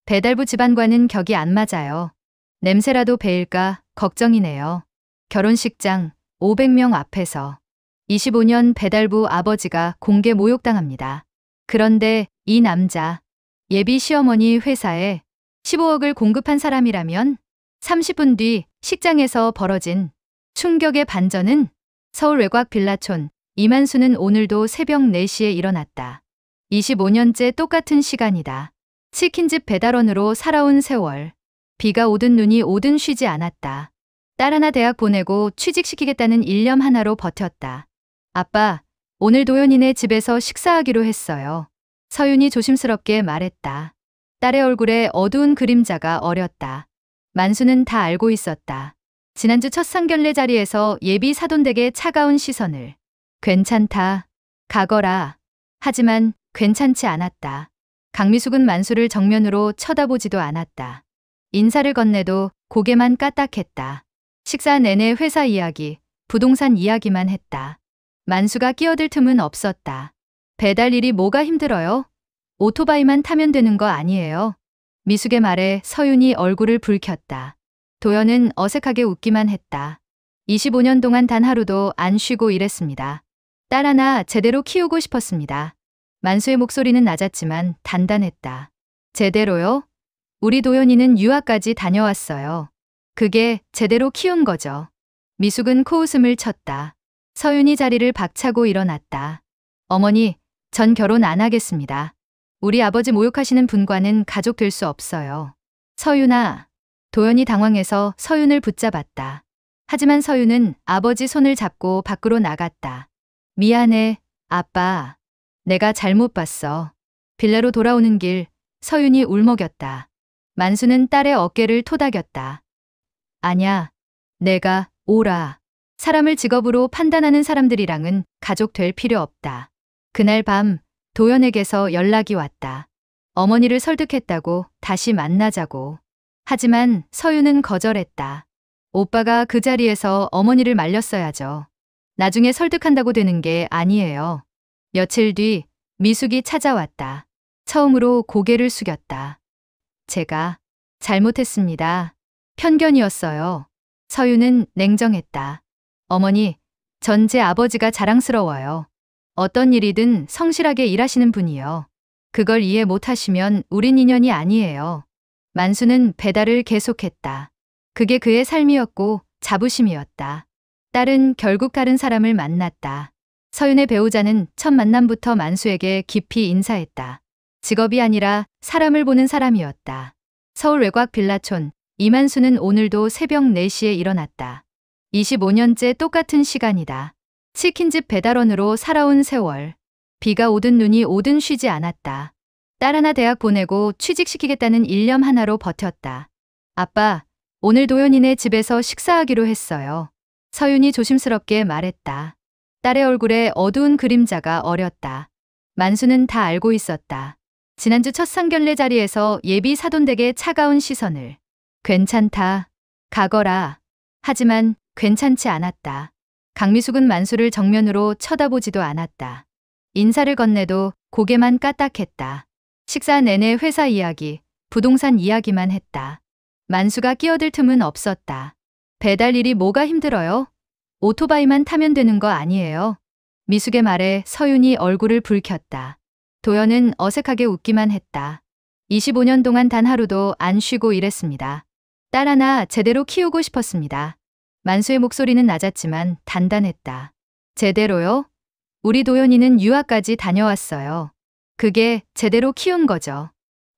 배달부 집안과는 격이 안 맞아요. 냄새라도 배일까 걱정이네요. 결혼식장 500명 앞에서 25년 배달부 아버지가 공개 모욕당합니다. 그런데 이 남자, 예비 시어머니 회사에 15억을 공급한 사람이라면 30분 뒤 식장에서 벌어진 충격의 반전은 서울 외곽 빌라촌 이만수는 오늘도 새벽 4시에 일어났다. 25년째 똑같은 시간이다. 치킨집 배달원으로 살아온 세월. 비가 오든 눈이 오든 쉬지 않았다. 딸 하나 대학 보내고 취직시키겠다는 일념 하나로 버텼다. 아빠, 오늘 도연이네 집에서 식사하기로 했어요. 서윤이 조심스럽게 말했다. 딸의 얼굴에 어두운 그림자가 어렸다. 만수는 다 알고 있었다. 지난주 첫 상견례 자리에서 예비 사돈댁의 차가운 시선을. 괜찮다. 가거라. 하지만 괜찮지 않았다. 강미숙은 만수를 정면으로 쳐다보지도 않았다. 인사를 건네도 고개만 까딱했다. 식사 내내 회사 이야기, 부동산 이야기만 했다. 만수가 끼어들 틈은 없었다. 배달 일이 뭐가 힘들어요? 오토바이만 타면 되는 거 아니에요? 미숙의 말에 서윤이 얼굴을 붉혔다. 도연은 어색하게 웃기만 했다. 25년 동안 단 하루도 안 쉬고 일했습니다. 딸 하나 제대로 키우고 싶었습니다. 만수의 목소리는 낮았지만 단단했다. 제대로요? 우리 도연이는 유학까지 다녀왔어요. 그게 제대로 키운 거죠. 미숙은 코웃음을 쳤다. 서윤이 자리를 박차고 일어났다. 어머니, 전 결혼 안 하겠습니다. 우리 아버지 모욕하시는 분과는 가족 될 수 없어요. 서윤아. 도연이 당황해서 서윤을 붙잡았다. 하지만 서윤은 아버지 손을 잡고 밖으로 나갔다. 미안해, 아빠. 내가 잘못 봤어. 빌라로 돌아오는 길, 서윤이 울먹였다. 만수는 딸의 어깨를 토닥였다. 아냐, 내가 오라. 사람을 직업으로 판단하는 사람들이랑은 가족 될 필요 없다. 그날 밤 도연에게서 연락이 왔다. 어머니를 설득했다고 다시 만나자고. 하지만 서윤은 거절했다. 오빠가 그 자리에서 어머니를 말렸어야죠. 나중에 설득한다고 되는 게 아니에요. 며칠 뒤 미숙이 찾아왔다. 처음으로 고개를 숙였다. 제가 잘못했습니다. 편견이었어요. 서윤은 냉정했다. 어머니, 전 제 아버지가 자랑스러워요. 어떤 일이든 성실하게 일하시는 분이요. 그걸 이해 못하시면 우린 인연이 아니에요. 만수는 배달을 계속했다. 그게 그의 삶이었고 자부심이었다. 딸은 결국 다른 사람을 만났다. 서윤의 배우자는 첫 만남부터 만수에게 깊이 인사했다. 직업이 아니라 사람을 보는 사람이었다. 서울 외곽 빌라촌 이만수는 오늘도 새벽 4시에 일어났다. 25년째 똑같은 시간이다. 치킨집 배달원으로 살아온 세월. 비가 오든 눈이 오든 쉬지 않았다. 딸 하나 대학 보내고 취직시키겠다는 일념 하나로 버텼다. 아빠, 오늘 도연이네 집에서 식사하기로 했어요. 서윤이 조심스럽게 말했다. 딸의 얼굴에 어두운 그림자가 어렸다. 만수는 다 알고 있었다. 지난주 첫 상견례 자리에서 예비 사돈댁의 차가운 시선을. 괜찮다. 가거라. 하지만 괜찮지 않았다. 강미숙은 만수를 정면으로 쳐다보지도 않았다. 인사를 건네도 고개만 까딱했다. 식사 내내 회사 이야기, 부동산 이야기만 했다. 만수가 끼어들 틈은 없었다. 배달 일이 뭐가 힘들어요? 오토바이만 타면 되는 거 아니에요? 미숙의 말에 서윤이 얼굴을 붉혔다. 도연은 어색하게 웃기만 했다. 25년 동안 단 하루도 안 쉬고 일했습니다. 딸 하나 제대로 키우고 싶었습니다. 만수의 목소리는 낮았지만 단단했다. 제대로요? 우리 도연이는 유학까지 다녀왔어요. 그게 제대로 키운 거죠.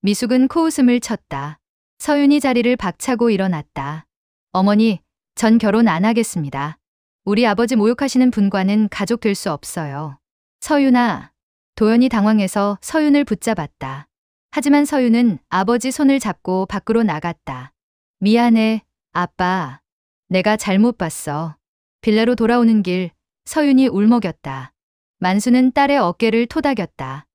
미숙은 코웃음을 쳤다. 서윤이 자리를 박차고 일어났다. 어머니, 전 결혼 안 하겠습니다. 우리 아버지 모욕하시는 분과는 가족 될 수 없어요. 서윤아. 도연이 당황해서 서윤을 붙잡았다. 하지만 서윤은 아버지 손을 잡고 밖으로 나갔다. 미안해, 아빠. 내가 잘못 봤어. 빌라로 돌아오는 길, 서윤이 울먹였다. 만수는 딸의 어깨를 토닥였다.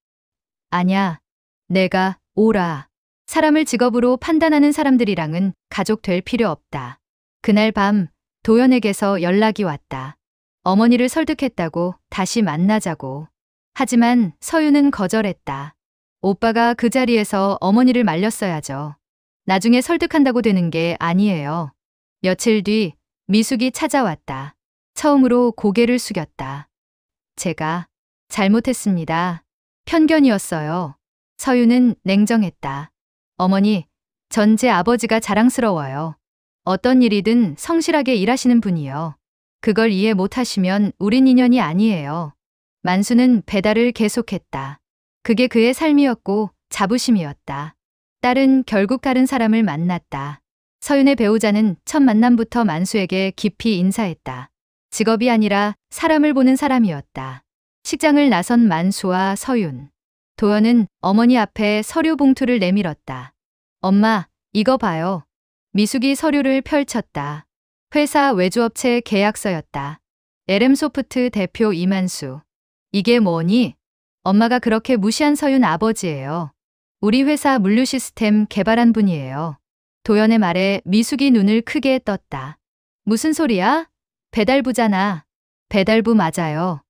아냐, 내가 오라. 사람을 직업으로 판단하는 사람들이랑은 가족 될 필요 없다. 그날 밤 도연에게서 연락이 왔다. 어머니를 설득했다고 다시 만나자고. 하지만 서윤은 거절했다. 오빠가 그 자리에서 어머니를 말렸어야죠. 나중에 설득한다고 되는 게 아니에요. 며칠 뒤 미숙이 찾아왔다. 처음으로 고개를 숙였다. 제가 잘못했습니다. 편견이었어요. 서윤은 냉정했다. 어머니, 전 제 아버지가 자랑스러워요. 어떤 일이든 성실하게 일하시는 분이요. 그걸 이해 못하시면 우린 인연이 아니에요. 만수는 배달을 계속했다. 그게 그의 삶이었고 자부심이었다. 딸은 결국 다른 사람을 만났다. 서윤의 배우자는 첫 만남부터 만수에게 깊이 인사했다. 직업이 아니라 사람을 보는 사람이었다. 식장을 나선 만수와 서윤. 도연은 어머니 앞에 서류 봉투를 내밀었다. 엄마, 이거 봐요. 미숙이 서류를 펼쳤다. 회사 외주업체 계약서였다. LM소프트 대표 이만수. 이게 뭐니? 엄마가 그렇게 무시한 서윤 아버지예요. 우리 회사 물류 시스템 개발한 분이에요. 도연의 말에 미숙이 눈을 크게 떴다. 무슨 소리야? 배달부잖아. 배달부 맞아요.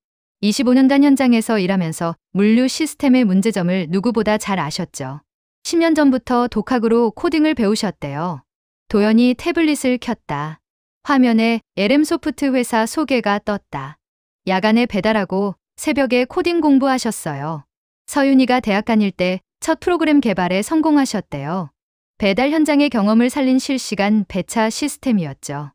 25년간 현장에서 일하면서 물류 시스템의 문제점을 누구보다 잘 아셨죠. 10년 전부터 독학으로 코딩을 배우셨대요. 도연이 태블릿을 켰다. 화면에 LM소프트 회사 소개가 떴다. 야간에 배달하고 새벽에 코딩 공부하셨어요. 서윤이가 대학 다닐 때 첫 프로그램 개발에 성공하셨대요. 배달 현장의 경험을 살린 실시간 배차 시스템이었죠.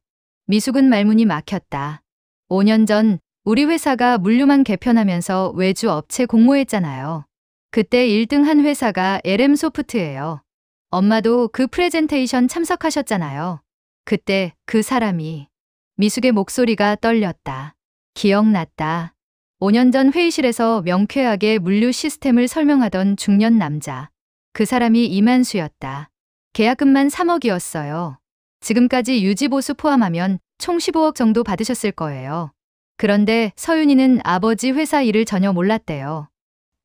미숙은 말문이 막혔다. 5년 전 우리 회사가 물류망 개편하면서 외주 업체 공모했잖아요. 그때 1등 한 회사가 LM소프트예요. 엄마도 그 프레젠테이션 참석하셨잖아요. 그때 그 사람이. 미숙의 목소리가 떨렸다. 기억났다. 5년 전 회의실에서 명쾌하게 물류 시스템을 설명하던 중년 남자. 그 사람이 이만수였다. 계약금만 3억이었어요. 지금까지 유지보수 포함하면 총 15억 정도 받으셨을 거예요. 그런데 서윤이는 아버지 회사 일을 전혀 몰랐대요.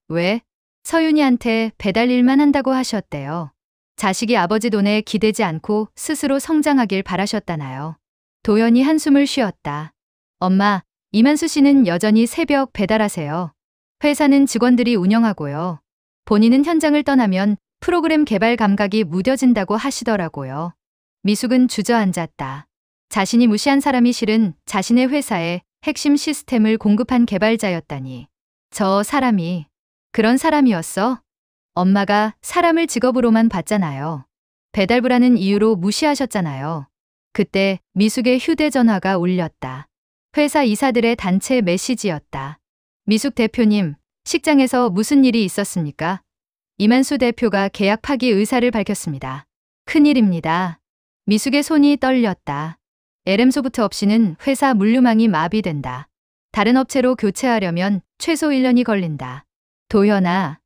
왜? 서윤이한테 배달 일만 한다고 하셨대요. 자식이 아버지 돈에 기대지 않고 스스로 성장하길 바라셨다나요. 도연이 한숨을 쉬었다. 엄마, 이만수 씨는 여전히 새벽 배달하세요. 회사는 직원들이 운영하고요. 본인은 현장을 떠나면 프로그램 개발 감각이 무뎌진다고 하시더라고요. 미숙은 주저앉았다. 자신이 무시한 사람이 실은 자신의 회사에 핵심 시스템을 공급한 개발자였다니. 저 사람이 그런 사람이었어? 엄마가 사람을 직업으로만 봤잖아요. 배달부라는 이유로 무시하셨잖아요. 그때 미숙의 휴대전화가 울렸다. 회사 이사들의 단체 메시지였다. 미숙 대표님, 식장에서 무슨 일이 있었습니까? 이만수 대표가 계약 파기 의사를 밝혔습니다. 큰일입니다. 미숙의 손이 떨렸다. LM소프트 없이는 회사 물류망이 마비된다. 다른 업체로 교체하려면 최소 1년이 걸린다. 도연아,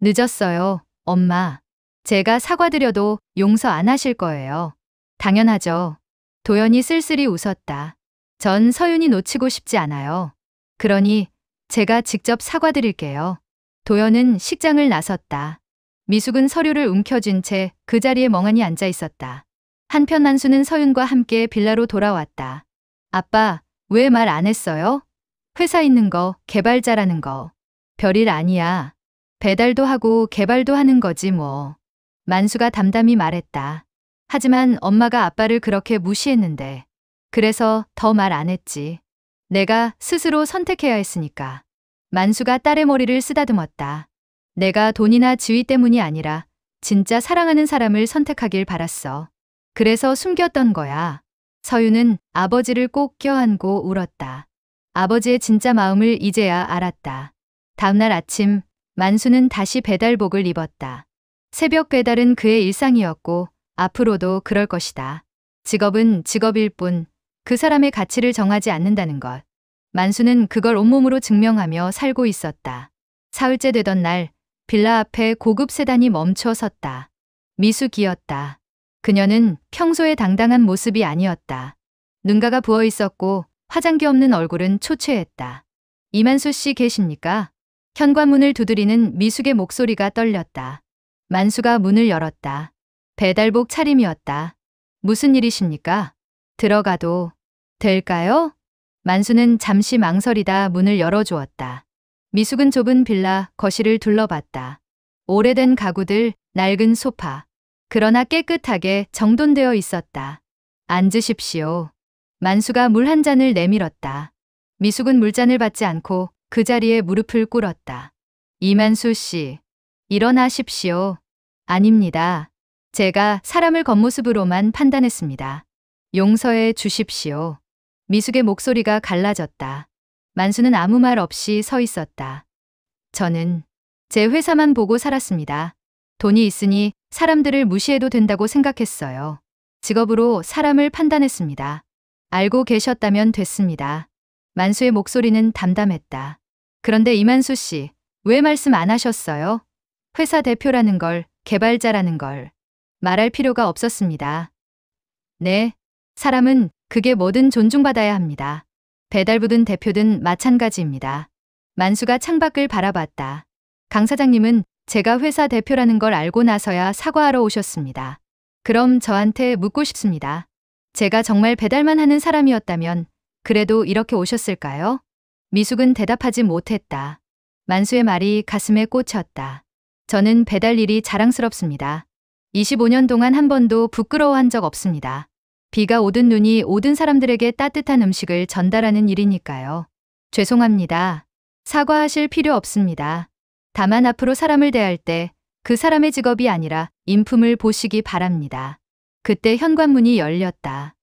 늦었어요, 엄마. 제가 사과드려도 용서 안 하실 거예요. 당연하죠. 도연이 쓸쓸히 웃었다. 전 서윤이 놓치고 싶지 않아요. 그러니 제가 직접 사과드릴게요. 도연은 식장을 나섰다. 미숙은 서류를 움켜쥔 채 그 자리에 멍하니 앉아 있었다. 한편 만수는 서윤과 함께 빌라로 돌아왔다. 아빠, 왜 말 안 했어요? 회사 있는 거, 개발자라는 거. 별일 아니야. 배달도 하고 개발도 하는 거지 뭐. 만수가 담담히 말했다. 하지만 엄마가 아빠를 그렇게 무시했는데. 그래서 더 말 안 했지. 내가 스스로 선택해야 했으니까. 만수가 딸의 머리를 쓰다듬었다. 내가 돈이나 지위 때문이 아니라 진짜 사랑하는 사람을 선택하길 바랐어. 그래서 숨겼던 거야. 서윤은 아버지를 꼭 껴안고 울었다. 아버지의 진짜 마음을 이제야 알았다. 다음날 아침 만수는 다시 배달복을 입었다. 새벽 배달은 그의 일상이었고 앞으로도 그럴 것이다. 직업은 직업일 뿐 그 사람의 가치를 정하지 않는다는 것. 만수는 그걸 온몸으로 증명하며 살고 있었다. 사흘째 되던 날 빌라 앞에 고급 세단이 멈춰 섰다. 미숙이었다. 그녀는 평소의 당당한 모습이 아니었다. 눈가가 부어 있었고 화장기 없는 얼굴은 초췌했다. 이만수 씨 계십니까? 현관문을 두드리는 미숙의 목소리가 떨렸다. 만수가 문을 열었다. 배달복 차림이었다. 무슨 일이십니까? 들어가도 될까요? 만수는 잠시 망설이다 문을 열어주었다. 미숙은 좁은 빌라 거실을 둘러봤다. 오래된 가구들, 낡은 소파. 그러나 깨끗하게 정돈되어 있었다. 앉으십시오. 만수가 물 한 잔을 내밀었다. 미숙은 물잔을 받지 않고 그 자리에 무릎을 꿇었다. 이만수 씨, 일어나십시오. 아닙니다. 제가 사람을 겉모습으로만 판단했습니다. 용서해 주십시오. 미숙의 목소리가 갈라졌다. 만수는 아무 말 없이 서 있었다. 저는 제 회사만 보고 살았습니다. 돈이 있으니 사람들을 무시해도 된다고 생각했어요. 직업으로 사람을 판단했습니다. 알고 계셨다면 됐습니다. 만수의 목소리는 담담했다. 그런데 이만수 씨, 왜 말씀 안 하셨어요? 회사 대표라는 걸, 개발자라는 걸 말할 필요가 없었습니다. 네, 사람은 그게 뭐든 존중받아야 합니다. 배달부든 대표든 마찬가지입니다. 만수가 창밖을 바라봤다. 강 사장님은 제가 회사 대표라는 걸 알고 나서야 사과하러 오셨습니다. 그럼 저한테 묻고 싶습니다. 제가 정말 배달만 하는 사람이었다면 그래도 이렇게 오셨을까요? 미숙은 대답하지 못했다. 만수의 말이 가슴에 꽂혔다. 저는 배달 일이 자랑스럽습니다. 25년 동안 한 번도 부끄러워한 적 없습니다. 비가 오든 눈이 오든 사람들에게 따뜻한 음식을 전달하는 일이니까요. 죄송합니다. 사과하실 필요 없습니다. 다만 앞으로 사람을 대할 때 그 사람의 직업이 아니라 인품을 보시기 바랍니다. 그때 현관문이 열렸다.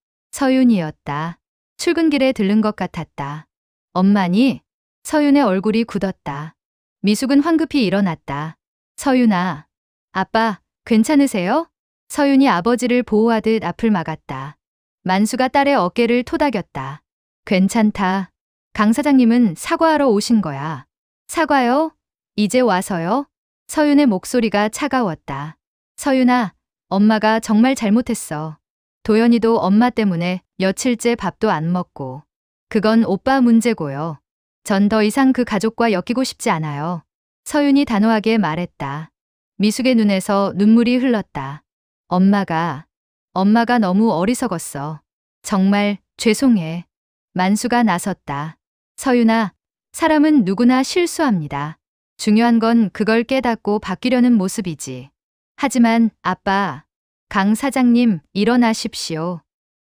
서윤이었다. 출근길에 들른 것 같았다. 엄마니? 서윤의 얼굴이 굳었다. 미숙은 황급히 일어났다. 서윤아, 아빠, 괜찮으세요? 서윤이 아버지를 보호하듯 앞을 막았다. 만수가 딸의 어깨를 토닥였다. 괜찮다. 강 사장님은 사과하러 오신 거야. 사과요? 이제 와서요? 서윤의 목소리가 차가웠다. 서윤아, 엄마가 정말 잘못했어. 도연이도 엄마 때문에 며칠째 밥도 안 먹고. 그건 오빠 문제고요. 전 더 이상 그 가족과 엮이고 싶지 않아요. 서윤이 단호하게 말했다. 미숙의 눈에서 눈물이 흘렀다. 엄마가 너무 어리석었어. 정말 죄송해. 만수가 나섰다. 서윤아, 사람은 누구나 실수합니다. 중요한 건 그걸 깨닫고 바뀌려는 모습이지. 하지만 아빠, 강 사장님, 일어나십시오.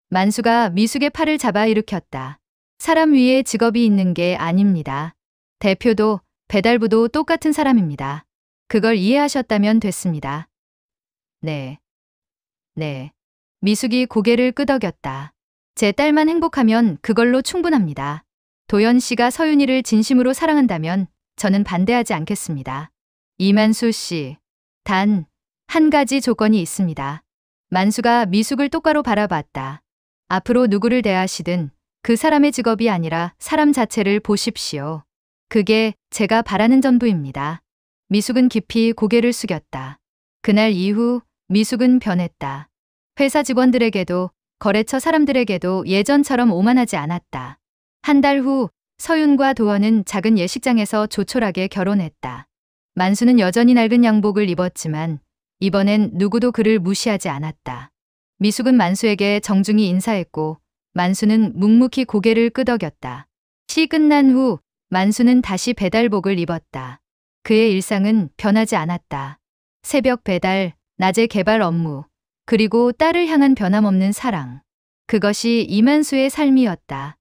만수가 미숙의 팔을 잡아 일으켰다. 사람 위에 직업이 있는 게 아닙니다. 대표도 배달부도 똑같은 사람입니다. 그걸 이해하셨다면 됐습니다. 네. 미숙이 고개를 끄덕였다. 제 딸만 행복하면 그걸로 충분합니다. 도연 씨가 서윤이를 진심으로 사랑한다면 저는 반대하지 않겠습니다. 이만수 씨, 단 한 가지 조건이 있습니다. 만수가 미숙을 똑바로 바라봤다. 앞으로 누구를 대하시든 그 사람의 직업이 아니라 사람 자체를 보십시오. 그게 제가 바라는 전부입니다. 미숙은 깊이 고개를 숙였다. 그날 이후 미숙은 변했다. 회사 직원들에게도 거래처 사람들에게도 예전처럼 오만하지 않았다. 한 달 후 서윤과 도원은 작은 예식장에서 조촐하게 결혼했다. 만수는 여전히 낡은 양복을 입었지만 이번엔 누구도 그를 무시하지 않았다. 미숙은 만수에게 정중히 인사했고 만수는 묵묵히 고개를 끄덕였다. 시 끝난 후 만수는 다시 배달복을 입었다. 그의 일상은 변하지 않았다. 새벽 배달, 낮에 개발 업무, 그리고 딸을 향한 변함없는 사랑. 그것이 이만수의 삶이었다.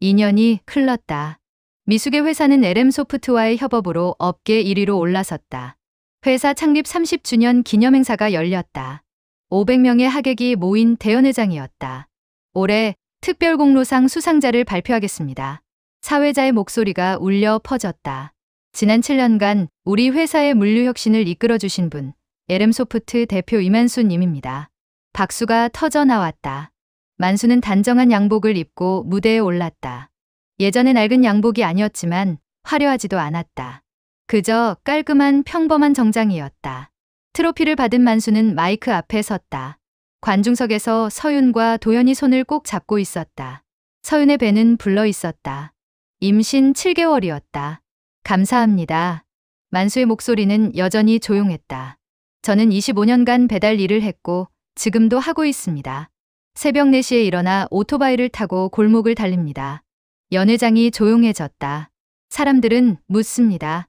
2년이 흘렀다. 미숙의 회사는 LM소프트와의 협업으로 업계 1위로 올라섰다. 회사 창립 30주년 기념행사가 열렸다. 500명의 하객이 모인 대연회장이었다. 올해 특별공로상 수상자를 발표하겠습니다. 사회자의 목소리가 울려 퍼졌다. 지난 7년간 우리 회사의 물류혁신을 이끌어주신 분, LM소프트 대표 이만수 님입니다. 박수가 터져 나왔다. 만수는 단정한 양복을 입고 무대에 올랐다. 예전의 낡은 양복이 아니었지만 화려하지도 않았다. 그저 깔끔한 평범한 정장이었다. 트로피를 받은 만수는 마이크 앞에 섰다. 관중석에서 서윤과 도연이 손을 꼭 잡고 있었다. 서윤의 배는 불러 있었다. 임신 7개월이었다. 감사합니다. 만수의 목소리는 여전히 조용했다. 저는 25년간 배달 일을 했고 지금도 하고 있습니다. 새벽 4시에 일어나 오토바이를 타고 골목을 달립니다. 연회장이 조용해졌다. 사람들은 묻습니다.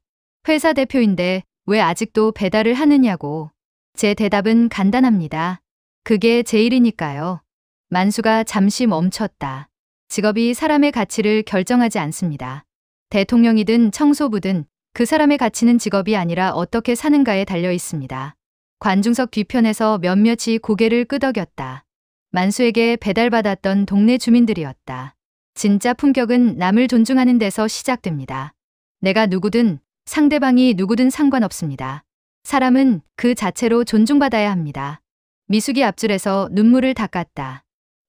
회사 대표인데 왜 아직도 배달을 하느냐고. 제 대답은 간단합니다. 그게 제 일이니까요. 만수가 잠시 멈췄다. 직업이 사람의 가치를 결정하지 않습니다. 대통령이든 청소부든 그 사람의 가치는 직업이 아니라 어떻게 사는가에 달려 있습니다. 관중석 뒤편에서 몇몇이 고개를 끄덕였다. 만수에게 배달받았던 동네 주민들이었다. 진짜 품격은 남을 존중하는 데서 시작됩니다. 내가 누구든 상대방이 누구든 상관없습니다. 사람은 그 자체로 존중받아야 합니다. 미숙이 앞줄에서 눈물을 닦았다.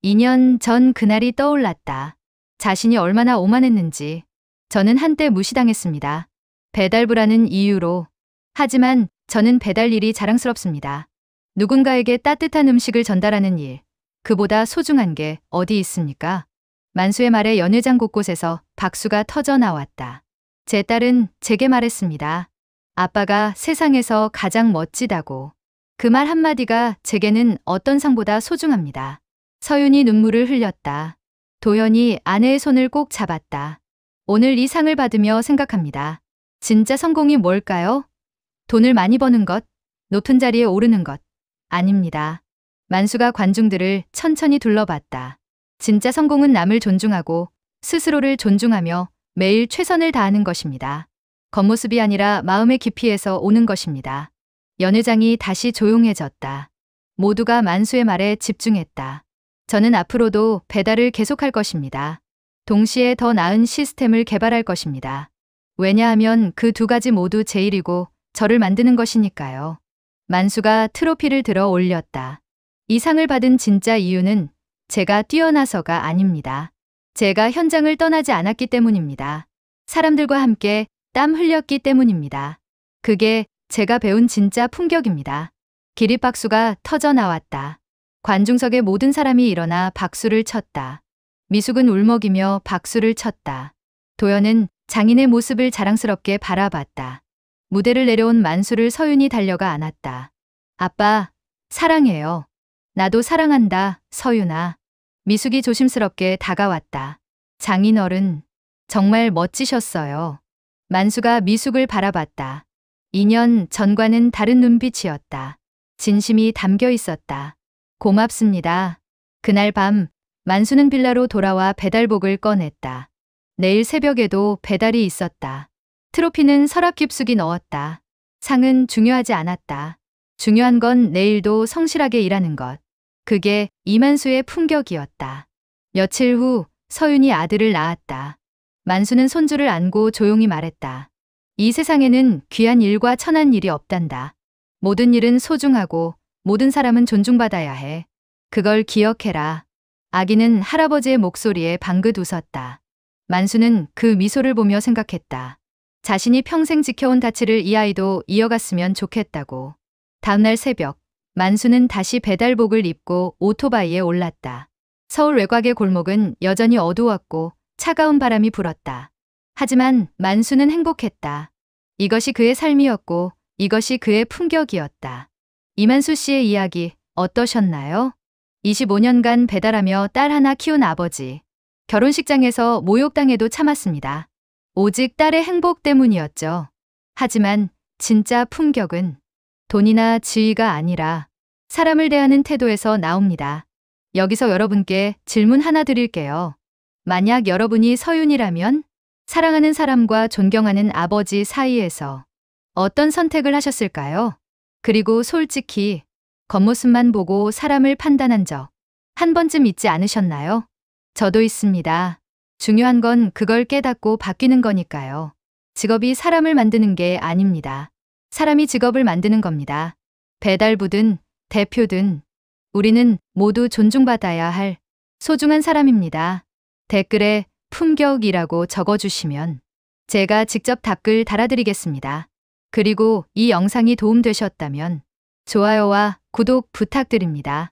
2년 전 그날이 떠올랐다. 자신이 얼마나 오만했는지. 저는 한때 무시당했습니다. 배달부라는 이유로. 하지만 저는 배달 일이 자랑스럽습니다. 누군가에게 따뜻한 음식을 전달하는 일. 그보다 소중한 게 어디 있습니까? 만수의 말에 연회장 곳곳에서 박수가 터져 나왔다. 제 딸은 제게 말했습니다. 아빠가 세상에서 가장 멋지다고. 그 말 한마디가 제게는 어떤 상보다 소중합니다. 서윤이 눈물을 흘렸다. 도연이 아내의 손을 꼭 잡았다. 오늘 이 상을 받으며 생각합니다. 진짜 성공이 뭘까요? 돈을 많이 버는 것, 높은 자리에 오르는 것. 아닙니다. 만수가 관중들을 천천히 둘러봤다. 진짜 성공은 남을 존중하고 스스로를 존중하며 매일 최선을 다하는 것입니다. 겉모습이 아니라 마음의 깊이에서 오는 것입니다. 연회장이 다시 조용해졌다. 모두가 만수의 말에 집중했다. 저는 앞으로도 배달을 계속할 것입니다. 동시에 더 나은 시스템을 개발할 것입니다. 왜냐하면 그 두 가지 모두 제 일이고 저를 만드는 것이니까요. 만수가 트로피를 들어 올렸다. 이 상을 받은 진짜 이유는 제가 뛰어나서가 아닙니다. 제가 현장을 떠나지 않았기 때문입니다. 사람들과 함께 땀 흘렸기 때문입니다. 그게 제가 배운 진짜 품격입니다. 기립박수가 터져 나왔다. 관중석의 모든 사람이 일어나 박수를 쳤다. 미숙은 울먹이며 박수를 쳤다. 도연은 장인의 모습을 자랑스럽게 바라봤다. 무대를 내려온 만수를 서윤이 달려가 안았다. 아빠, 사랑해요. 나도 사랑한다, 서윤아. 미숙이 조심스럽게 다가왔다. 장인어른, 정말 멋지셨어요. 만수가 미숙을 바라봤다. 2년 전과는 다른 눈빛이었다. 진심이 담겨 있었다. 고맙습니다. 그날 밤 만수는 빌라로 돌아와 배달복을 꺼냈다. 내일 새벽에도 배달이 있었다. 트로피는 서랍 깊숙이 넣었다. 상은 중요하지 않았다. 중요한 건 내일도 성실하게 일하는 것. 그게 이만수의 품격이었다. 며칠 후 서윤이 아들을 낳았다. 만수는 손주를 안고 조용히 말했다. 이 세상에는 귀한 일과 천한 일이 없단다. 모든 일은 소중하고 모든 사람은 존중받아야 해. 그걸 기억해라. 아기는 할아버지의 목소리에 방긋 웃었다. 만수는 그 미소를 보며 생각했다. 자신이 평생 지켜온 가치를 이 아이도 이어갔으면 좋겠다고. 다음날 새벽, 만수는 다시 배달복을 입고 오토바이에 올랐다. 서울 외곽의 골목은 여전히 어두웠고 차가운 바람이 불었다. 하지만 만수는 행복했다. 이것이 그의 삶이었고 이것이 그의 품격이었다. 이만수 씨의 이야기 어떠셨나요? 25년간 배달하며 딸 하나 키운 아버지. 결혼식장에서 모욕당해도 참았습니다. 오직 딸의 행복 때문이었죠. 하지만 진짜 품격은 돈이나 지위가 아니라 사람을 대하는 태도에서 나옵니다. 여기서 여러분께 질문 하나 드릴게요. 만약 여러분이 서윤이라면 사랑하는 사람과 존경하는 아버지 사이에서 어떤 선택을 하셨을까요? 그리고 솔직히 겉모습만 보고 사람을 판단한 적 한 번쯤 있지 않으셨나요? 저도 있습니다. 중요한 건 그걸 깨닫고 바뀌는 거니까요. 직업이 사람을 만드는 게 아닙니다. 사람이 직업을 만드는 겁니다. 배달부든 대표든 우리는 모두 존중받아야 할 소중한 사람입니다. 댓글에 품격이라고 적어주시면 제가 직접 답글 달아드리겠습니다. 그리고 이 영상이 도움되셨다면 좋아요와 구독 부탁드립니다.